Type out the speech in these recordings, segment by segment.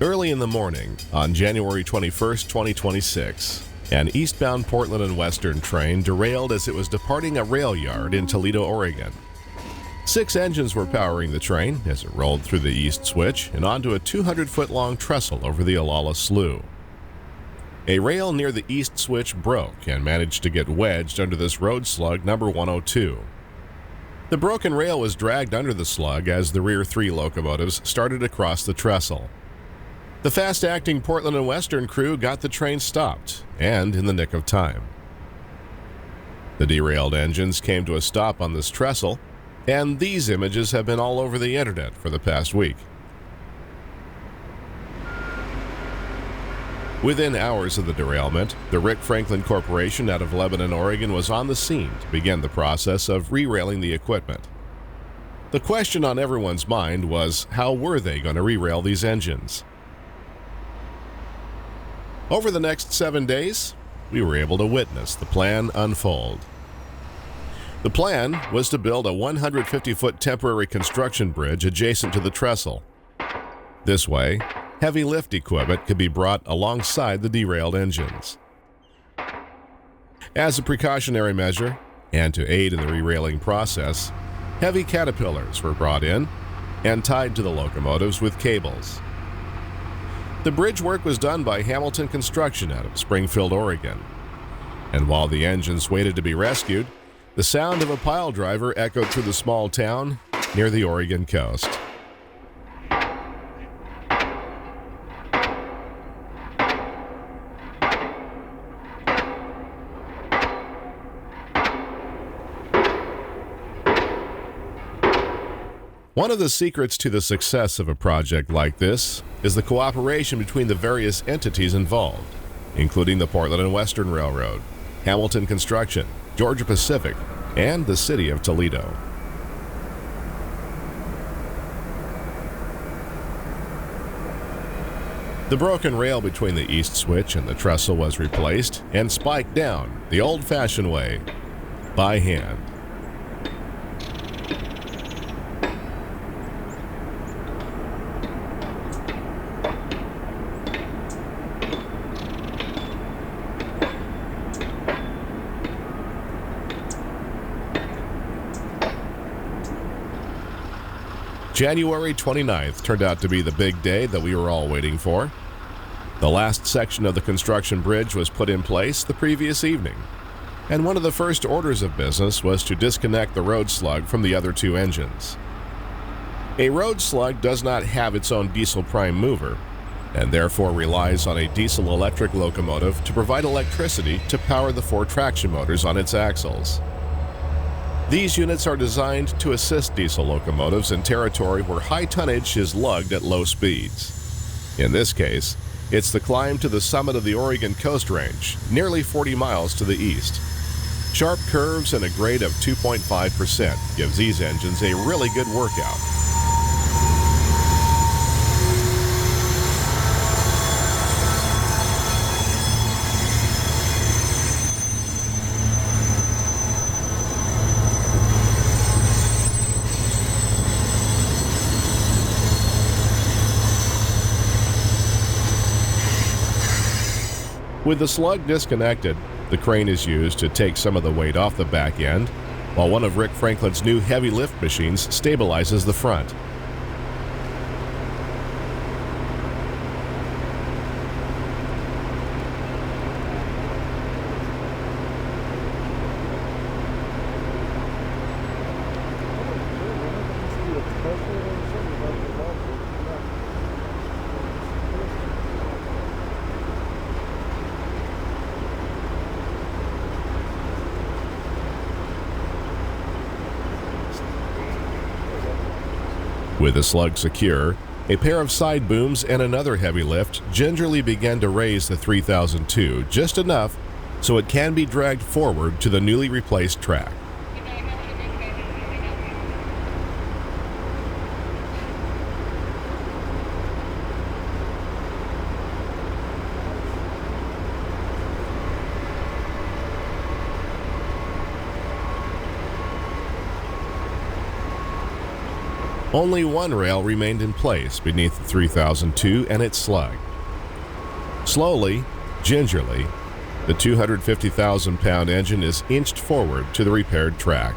Early in the morning, on January 21, 2026, an eastbound Portland and Western train derailed as it was departing a rail yard in Toledo, Oregon. 6 engines were powering the train as it rolled through the east switch and onto a 200-foot-long trestle over the Olalla Slough. A rail near the east switch broke and managed to get wedged under this road slug number 102. The broken rail was dragged under the slug as the rear 3 locomotives started across the trestle. The fast-acting Portland and Western crew got the train stopped, and in the nick of time. The derailed engines came to a stop on this trestle, and these images have been all over the internet for the past week. Within hours of the derailment, the Rick Franklin Corporation out of Lebanon, Oregon was on the scene to begin the process of re-railing the equipment. The question on everyone's mind was, how were they going to re-rail these engines? Over the next 7 days, we were able to witness the plan unfold. The plan was to build a 150-foot temporary construction bridge adjacent to the trestle. This way, heavy lift equipment could be brought alongside the derailed engines. As a precautionary measure, and to aid in the re-railing process, heavy caterpillars were brought in and tied to the locomotives with cables. The bridge work was done by Hamilton Construction out of Springfield, Oregon. And while the engines waited to be rescued, the sound of a pile driver echoed through the small town near the Oregon coast. One of the secrets to the success of a project like this is the cooperation between the various entities involved, including the Portland and Western Railroad, Hamilton Construction, Georgia Pacific, and the city of Toledo. The broken rail between the east switch and the trestle was replaced and spiked down the old-fashioned way, by hand. January 29th turned out to be the big day that we were all waiting for. The last section of the construction bridge was put in place the previous evening, and one of the first orders of business was to disconnect the road slug from the other 2 engines. A road slug does not have its own diesel prime mover, and therefore relies on a diesel-electric locomotive to provide electricity to power the 4 traction motors on its axles. These units are designed to assist diesel locomotives in territory where high tonnage is lugged at low speeds. In this case, it's the climb to the summit of the Oregon Coast Range, nearly 40 miles to the east. Sharp curves and a grade of 2.5% gives these engines a really good workout. With the slug disconnected, the crane is used to take some of the weight off the back end, while one of Rick Franklin's new heavy lift machines stabilizes the front. With the slug secure, a pair of side booms and another heavy lift gingerly began to raise the 3002 just enough so it can be dragged forward to the newly replaced track. Only one rail remained in place beneath the 3002 and its slug. Slowly, gingerly, the 250,000-pound engine is inched forward to the repaired track.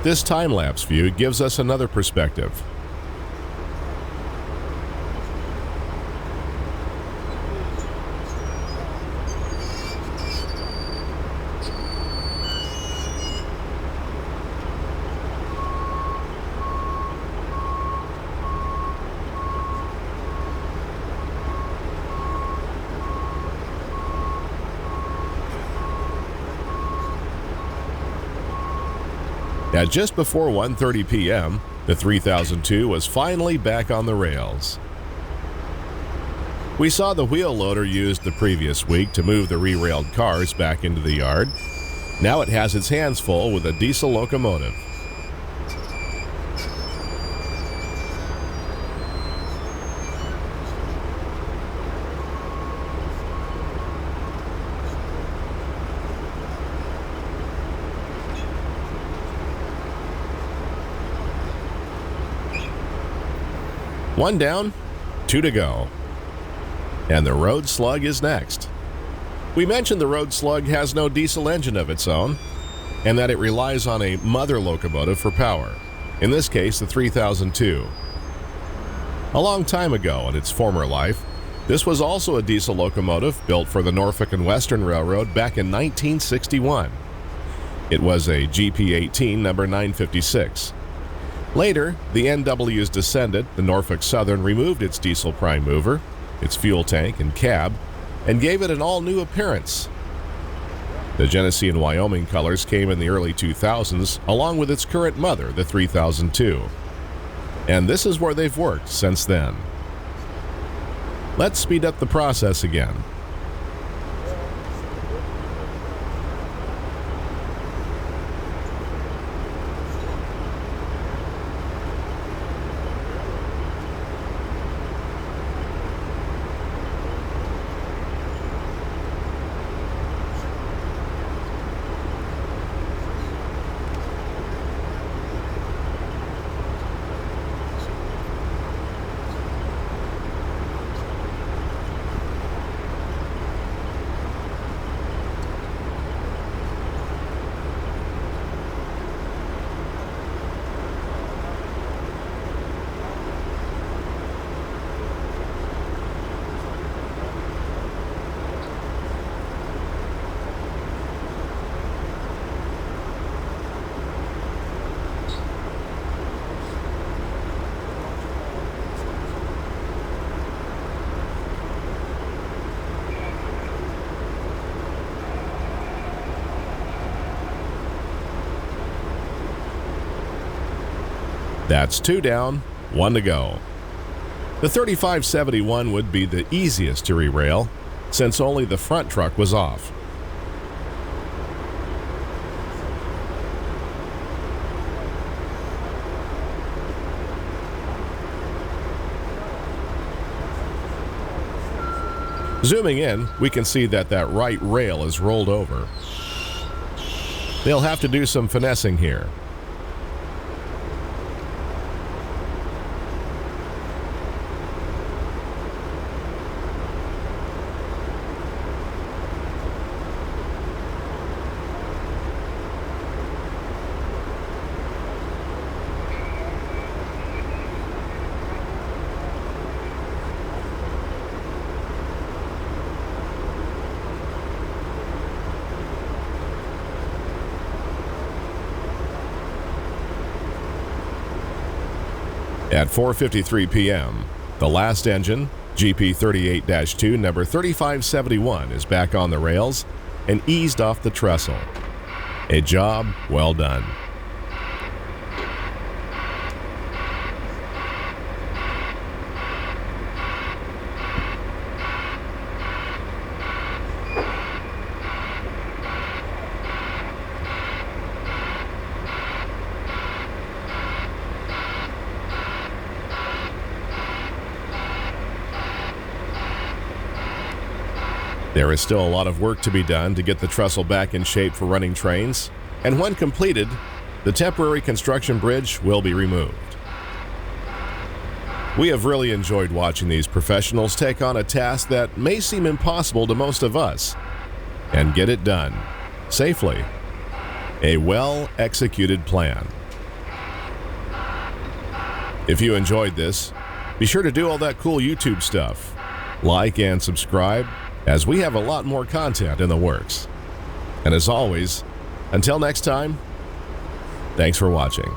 This time-lapse view gives us another perspective. At just before 1:30 p.m., the 3002 was finally back on the rails. We saw the wheel loader used the previous week to move the re-railed cars back into the yard. Now it has its hands full with a diesel locomotive. One down, two to go. And the road slug is next. We mentioned the road slug has no diesel engine of its own, and that it relies on a mother locomotive for power, in this case the 3002. A long time ago in its former life, this was also a diesel locomotive built for the Norfolk and Western Railroad back in 1961. It was a GP18 number 956. Later, the NW's descendant, the Norfolk Southern, removed its diesel prime mover, its fuel tank and cab, and gave it an all-new appearance. The Genesee and Wyoming colors came in the early 2000s, along with its current mother, the 3002. And this is where they've worked since then. Let's speed up the process again. That's two down, one to go. The 3571 would be the easiest to re-rail, since only the front truck was off. Zooming in, we can see that right rail is rolled over. They'll have to do some finessing here. At 4:53 p.m., the last engine, GP38-2 number 3571, is back on the rails and eased off the trestle. A job well done. There is still a lot of work to be done to get the trestle back in shape for running trains, and when completed, the temporary construction bridge will be removed. We have really enjoyed watching these professionals take on a task that may seem impossible to most of us and get it done safely. A well-executed plan. If you enjoyed this, be sure to do all that cool YouTube stuff. Like and subscribe, as we have a lot more content in the works. And as always, until next time, thanks for watching.